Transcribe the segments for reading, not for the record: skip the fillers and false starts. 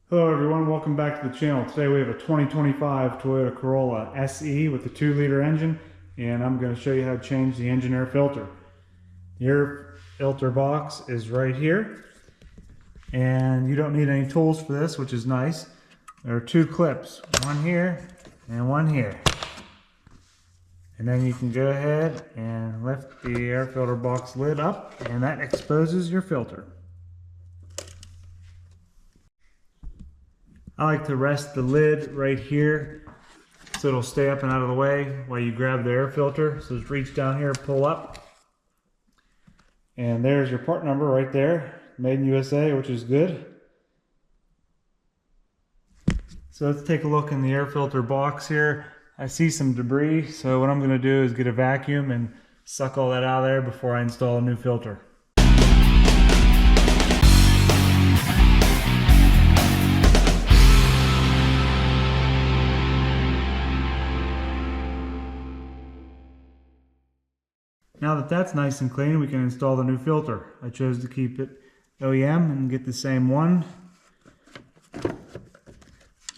Hello everyone, welcome back to the channel. Today we have a 2025 Toyota Corolla SE with a 2-liter engine, and I'm going to show you how to change the engine air filter. The air filter box is right here, and you don't need any tools for this, which is nice. There are 2 clips, one here and one here. And then you can go ahead and lift the air filter box lid up, and that exposes your filter. I like to rest the lid right here so it'll stay up and out of the way while you grab the air filter. So just reach down here, pull up, and there's your part number right there, made in USA, which is good. So let's take a look in the air filter box here. I see some debris, so what I'm going to do is get a vacuum and suck all that out of there before I install a new filter. Now that that's nice and clean, we can install the new filter. I chose to keep it OEM and get the same one.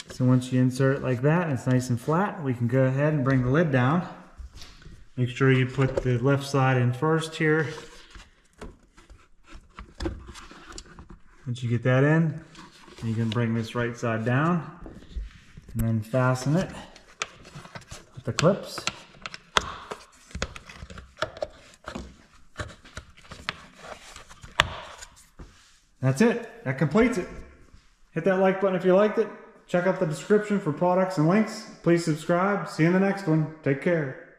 So once you insert it like that and it's nice and flat, we can go ahead and bring the lid down. Make sure you put the left side in first here. Once you get that in, you can bring this right side down and then fasten it with the clips. That's it. That completes it. Hit that like button if you liked it. Check out the description for products and links. Please subscribe. See you in the next one. Take care.